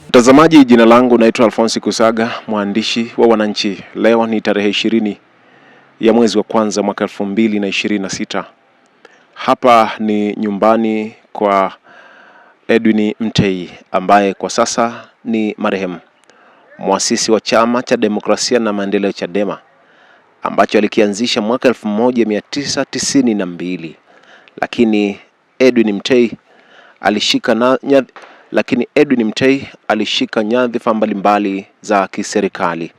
Mtazamaji, jina langu naitwa Alphonse Kusaga, mwandishi wa Wananchi. Leo ni tarehe 20 ya mwezi wa kwanza mwaka 2026. Hapa ni nyumbani kwa Edwin Mtei ambaye kwa sasa ni marehemu, muasisi wa Chama cha Demokrasia na Maendeleo Chadema ambacho alikianzisha mwaka 1992. Lakini Edwin Mtei alishika nyadhifa mbalimbali za kiserikali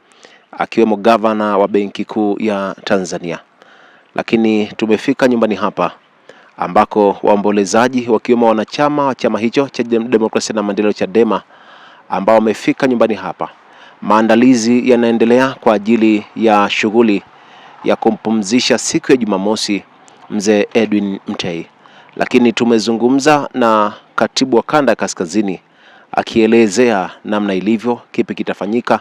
akiwemo gavana wa Benki Kuu ya Tanzania. Lakini tumefika nyumbani hapa ambako waombolezaji wakiwemo wanachama wa chama hicho cha Demokrasia na Maendeleo Chadema ambao wamefika nyumbani hapa. Maandalizi yanaendelea kwa ajili ya shughuli ya kumpumzisha siku ya Jumamosi mzee Edwin Mtei. Lakini tumezungumza na katibu wa kanda ya kaskazini akielezea namna ilivyo, kipi kitafanyika,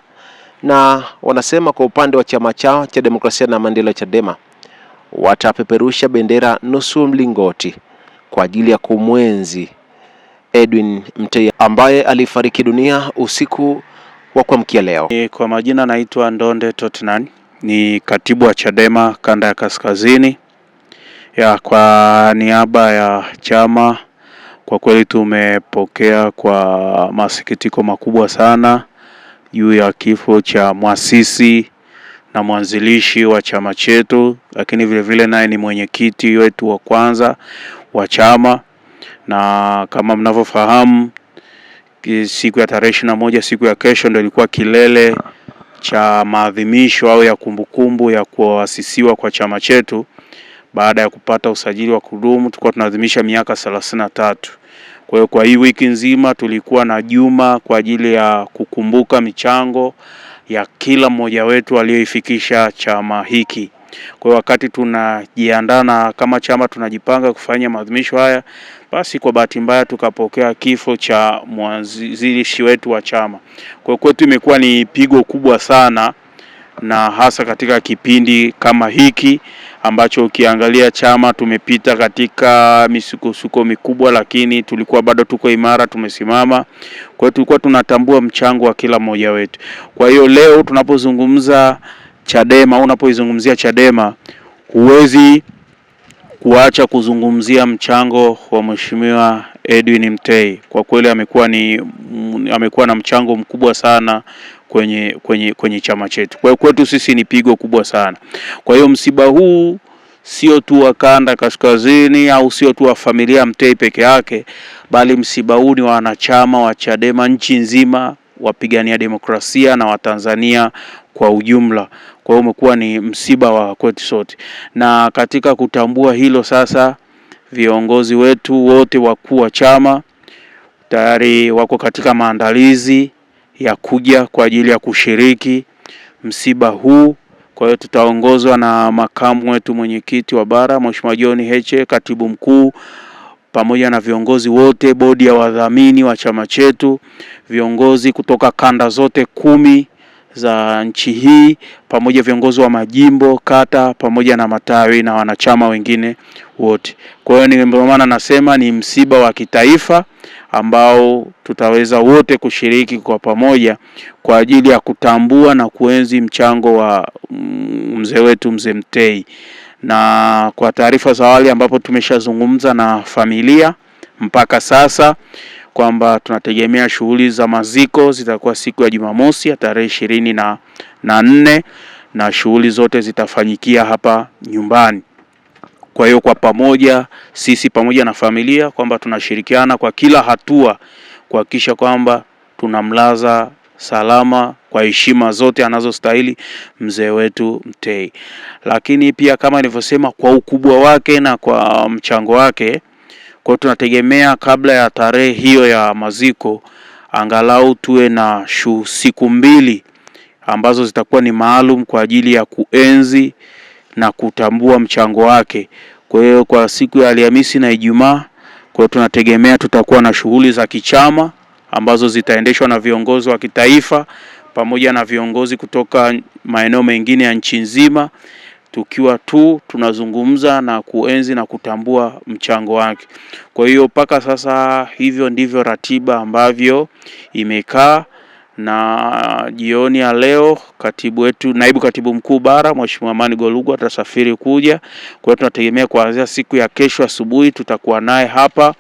na wanasema kwa upande wa chama chao cha Demokrasia na Maendeleo Chadema watapeperusha bendera nusu mlingoti kwa ajili ya kumwenzi Edwin Mtei ambaye alifariki dunia usiku wa kuamkia leo. Kwa majina naitwa Ndonde Tottenham, ni katibu wa Chadema kanda ya kaskazini. Kwa niaba ya chama, kwa kweli tumepokea kwa masikitiko makubwa sana juu ya kifo cha muasisi na mwanzilishi wa chama chetu, lakini vile vile naye ni mwenyekiti wetu wa kwanza wa chama. Na kama mnavyofahamu, siku ya tarehe 21, siku ya kesho, ndio ilikuwa kilele cha maadhimisho au ya kumbukumbu ya kuasisiwa kwa chama chetu. Baada ya kupata usajili wa kudumu, tulikuwa tunaadhimisha miaka 33. Kwa hiyo kwa hii wiki nzima tulikuwa na juma kwa ajili ya kukumbuka michango ya kila mmoja wetu aliyoifikisha chama hiki. Kwa hiyo wakati tunajiandaa kama chama tunajipanga kufanya maadhimisho haya, basi kwa bahati mbaya tukapokea kifo cha mwanzilishi wetu wa chama. Kwa hiyo kwetu imekuwa ni pigo kubwa sana, na hasa katika kipindi kama hiki ambacho ukiangalia chama tumepita katika misukosuko mikubwa, lakini tulikuwa bado tuko imara, tumesimama. Kwa hiyo tulikuwa tunatambua mchango wa kila mmoja wetu. Kwa hiyo leo tunapozungumza Chadema, unapoizungumzia Chadema, huwezi kuacha kuzungumzia mchango wa Mheshimiwa Edwin Mtei. Kwa kweli amekuwa na mchango mkubwa sana kwenye chama chetu. Kwa hiyo kwetu sisi ni pigo kubwa sana. Kwa hiyo msiba huu sio tu wa kanda kaskazini au sio tu wa familia Mtei peke yake, bali msiba huu ni wa wanachama wa Chadema nchi nzima, wapigania demokrasia na Watanzania kwa ujumla. Kwa hiyo umekuwa ni msiba wa kwetu sote. Na katika kutambua hilo sasa, viongozi wetu wote wakuu wa chama tayari wako katika maandalizi ya kuja kwa ajili ya kushiriki msiba huu. Kwa hiyo tutaongozwa na makamu wetu mwenyekiti wa bara Mheshimiwa John Heche, katibu mkuu, pamoja na viongozi wote, bodi ya wadhamini wa chama chetu, viongozi kutoka kanda zote 10 za nchi hii, pamoja viongozi wa majimbo, kata, pamoja na matawi na wanachama wengine wote. Kwa hiyo ndio maana nasema ni msiba wa kitaifa ambao tutaweza wote kushiriki kwa pamoja kwa ajili ya kutambua na kuenzi mchango wa mzee wetu mzee Mtei. Na kwa taarifa za awali ambapo tumeshazungumza na familia mpaka sasa, kwamba tunategemea shughuli za maziko zitakuwa siku ya Jumamosi ya tarehe 24 na shughuli zote zitafanyikia hapa nyumbani. Kwa hiyo kwa pamoja sisi pamoja na familia kwamba tunashirikiana kwa kila hatua kuhakikisha kwamba tunamlaza salama kwa heshima zote anazostahili mzee wetu Mtei. Lakini pia kama nilivyosema, kwa ukubwa wake na kwa mchango wake, kwa tunategemea kabla ya tarehe hiyo ya maziko angalau tuwe na siku 2 ambazo zitakuwa ni maalum kwa ajili ya kuenzi na kutambua mchango wake. Kwa hiyo kwa siku ya Alhamisi na Ijumaa, kwa hiyo tunategemea tutakuwa na shughuli za kichama ambazo zitaendeshwa na viongozi wa kitaifa pamoja na viongozi kutoka maeneo mengine ya nchi nzima. tukiwa tu tunazungumza na kuenzi na kutambua mchango wake. Kwa hiyo mpaka sasa hivyo ndivyo ratiba ambavyo imekaa, na jioni ya leo naibu katibu mkuu bara Mheshimiwa Amani Golugwa atasafiri kuja. Kwa hiyo tunategemea kuanzia siku ya kesho asubuhi tutakuwa naye hapa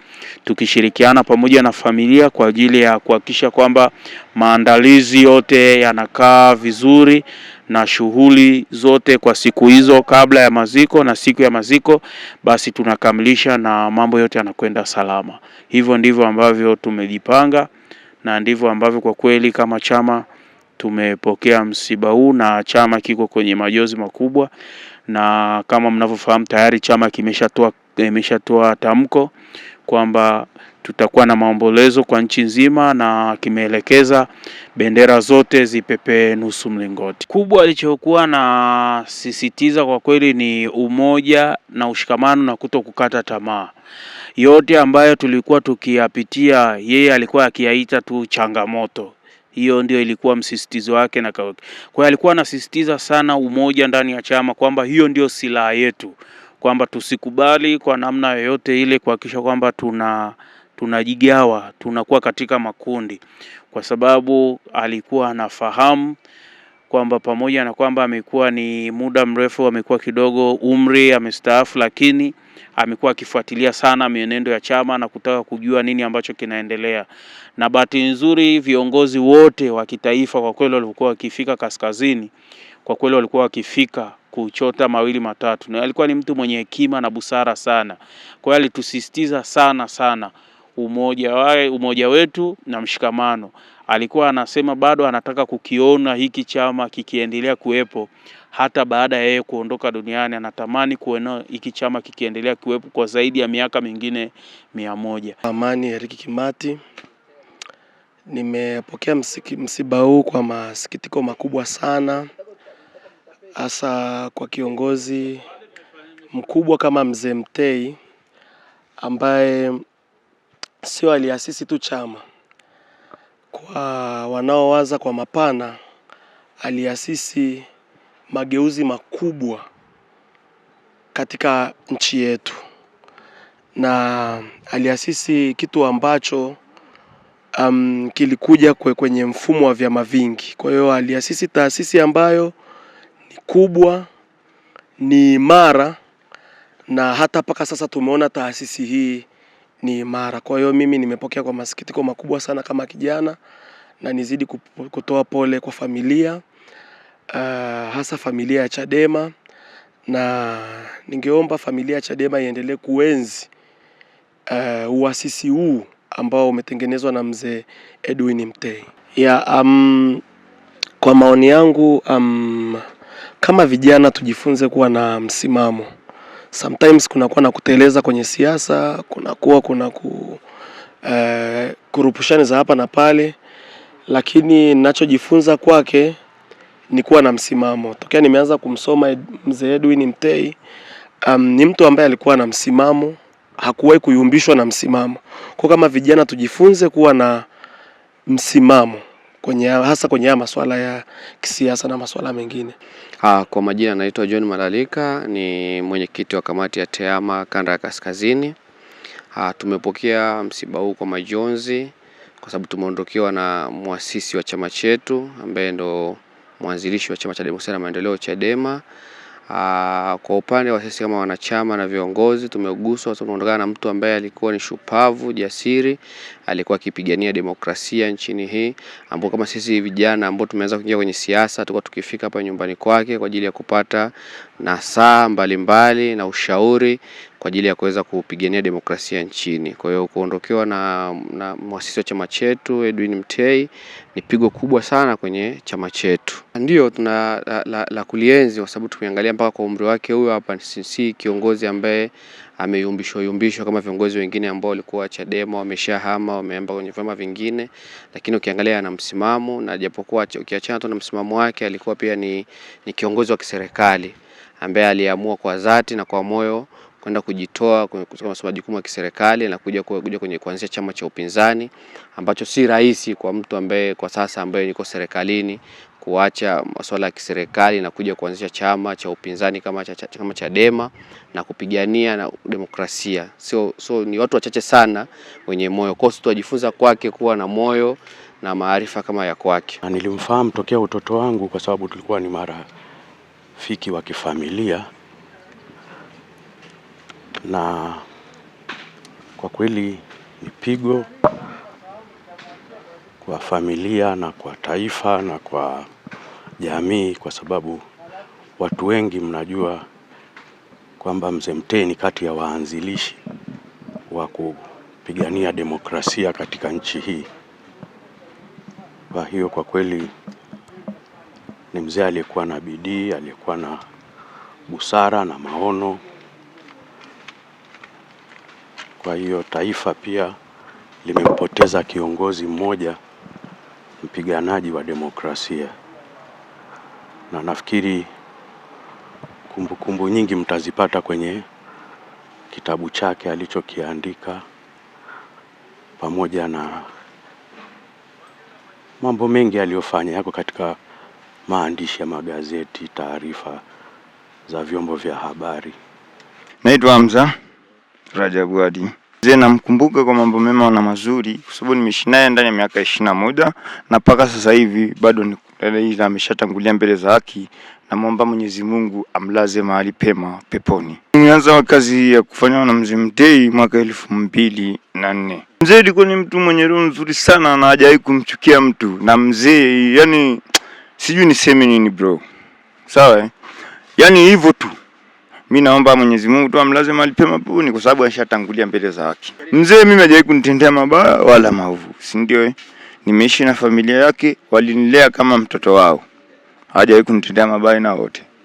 tukishirikiana pamoja na familia kwa ajili ya kuhakikisha kwamba maandalizi yote yanakaa vizuri na shughuli zote kwa siku hizo kabla ya maziko na siku ya maziko basi tunakamilisha na mambo yote yanakwenda salama. Hivyo ndivyo ambavyo tumejipanga na ndivyo ambavyo kwa kweli kama chama tumepokea msiba huu, na chama kiko kwenye majonzi makubwa, na kama mnavyofahamu tayari chama kimeshatoa tamko kwamba tutakuwa na maombolezo kwa nchi nzima, na kimeelekeza bendera zote zipepe nusu mlingoti. Kubwa alichokuwa na sisitiza kwa kweli ni umoja na ushikamano na kutokukata tamaa. Yote ambayo tulikuwa tukiyapitia yeye alikuwa akiyaita tu changamoto. Hiyo ndio ilikuwa msisitizo wake, na kwa hiyo alikuwa anasisitiza sana umoja ndani ya chama, kwamba hiyo ndio silaha yetu, kwamba tusikubali kwa namna yoyote ile kuhakikisha kwamba tunajigawa, tunakuwa katika makundi, kwa sababu alikuwa anafahamu kwamba pamoja na kwamba amekuwa ni muda mrefu, amekuwa kidogo umri amestaafu, lakini amekuwa akifuatilia sana mienendo ya chama na kutaka kujua nini ambacho kinaendelea. Na bahati nzuri viongozi wote wa kitaifa kwa kweli walikuwa wakifika kaskazini, kwa kweli walikuwa wakifika kuchota mawili matatu, na alikuwa ni mtu mwenye hekima na busara sana. Kwa hiyo alitusisitiza sana umoja wetu na mshikamano. Alikuwa anasema bado anataka kukiona hiki chama kikiendelea kuwepo hata baada ya yeye kuondoka duniani. Anatamani kuona hiki chama kikiendelea kuwepo kwa zaidi ya miaka mingine 100. Amani Eric Kimati. Nimepokea msiba huu kwa masikitiko makubwa sana, hasa kwa kiongozi mkubwa kama Mzee Mtei, ambaye sio aliasisi tu chama. Kwa wanaowaza kwa mapana, aliasisi mageuzi makubwa katika nchi yetu, na aliasisi kitu ambacho kilikuja kwenye mfumo wa vyama vingi. Kwa hiyo aliasisi taasisi ambayo ni kubwa, ni imara, na hata mpaka sasa tumeona taasisi hii ni imara. Kwa hiyo mimi nimepokea kwa masikitiko makubwa sana kama kijana, na nizidi kutoa pole kwa familia, hasa familia ya Chadema, na ningeomba familia ya Chadema iendelee kuenzi uasisi huu ambao umetengenezwa na Mzee Edwin Mtei. Kwa maoni yangu, kama vijana tujifunze kuwa na msimamo. Sometimes kunakuwa na kuteleza kwenye siasa, kuna kurupushani za hapa na pale, lakini ninachojifunza kwake ni kuwa na msimamo. Tokea nimeanza kumsoma Mzee Edwin Mtei, ni mtu ambaye alikuwa na msimamo, hakuwahi kuyumbishwa na msimamo. Kwa kama vijana tujifunze kuwa na msimamo hasa kwenye masuala ya kisiasa na masuala mengine. Kwa majina naitwa John Malalika, ni mwenyekiti wa kamati ya TEHAMA kanda ya kaskazini. Tumepokea msiba huu kwa majonzi kwa sababu tumeondokewa na muasisi wa chama chetu ambaye ndo mwanzilishi wa chama cha Demokrasia na Maendeleo Chadema. Kwa upande wa sisi kama wanachama na viongozi tumeguswa, tunaondokana na mtu ambaye alikuwa ni shupavu, jasiri, alikuwa akipigania demokrasia nchini hii, ambao kama sisi vijana ambao tumeanza kuingia kwenye siasa tulikuwa tukifika hapa nyumbani kwake kwa ajili ya kupata nasaha mbalimbali na ushauri kwa ajili ya kuweza kupigania demokrasia nchini. Kwa hiyo kuondokewa na muasisi wa chama chetu Edwin Mtei ni pigo kubwa sana kwenye chama chetu. Ndio tuna la kulienzi kwa sababu tukiangalia mpaka kwa umri wake huyo hapa si kiongozi ambaye ameyumbishwa kama viongozi wengine ambao walikuwa Chadema wameshahama wameamba kwenye vyama vingine, lakini ukiangalia ana msimamo, na japokuwa ukiachana tu na msimamo wake alikuwa pia ni kiongozi wa kiserikali ambaye aliamua kwa dhati na kwa moyo kwenda kujitoa kwenye majukumu ya kiserikali na kuja kwenye kuanzisha chama cha upinzani ambacho si rahisi kwa mtu ambaye kwa sasa ambaye yuko serikalini kuacha masuala ya kiserikali na kuja kuanzisha chama cha upinzani kama Chadema na kupigania na demokrasia. So ni watu wachache sana wenye moyo. Kwa hiyo tunajifunza kwake kuwa na moyo na maarifa kama ya kwake. Nilimfahamu tokea utoto wangu kwa sababu tulikuwa ni marafiki wa kifamilia, na kwa kweli ni pigo kwa familia na kwa taifa na kwa jamii, kwa sababu watu wengi mnajua kwamba Mzee Mtei ni kati ya waanzilishi wa kupigania demokrasia katika nchi hii. Kwa hiyo kwa kweli ni mzee aliyekuwa na bidii, aliyekuwa na busara na maono. Kwa hiyo taifa pia limempoteza kiongozi mmoja, mpiganaji wa demokrasia, na nafikiri kumbukumbu nyingi mtazipata kwenye kitabu chake alichokiandika, pamoja na mambo mengi aliyofanya yako katika maandishi ya magazeti, taarifa za vyombo vya habari. Naitwa Hamza Rajabu Adi. Mzee namkumbuka kwa mambo mema na mazuri kwa sababu nimeishi naye ndani ya miaka 21 na mpaka sasa hivi bado ameshatangulia mbele za haki. Namuomba Mwenyezi Mungu amlaze mahali pema peponi. Nimeanza kazi ya kufanya na Mzee Mtei mwaka 2004. Mzee alikuwa ni mtu mwenye roho nzuri sana na hajawahi kumchukia mtu. Na mzee yani sijui niseme nini bro. Sawa yani hivyo tu. Mimi naomba Mwenyezi Mungu tu amlaze mahali pema peponi kwa sababu ashatangulia mbele za haki. Mzee mimi hajawahi kunitendea mabaya wala maovu, si ndio? Nimeishi na familia yake, walinilea kama mtoto wao. Hajawahi kunitendea mabaya na wote.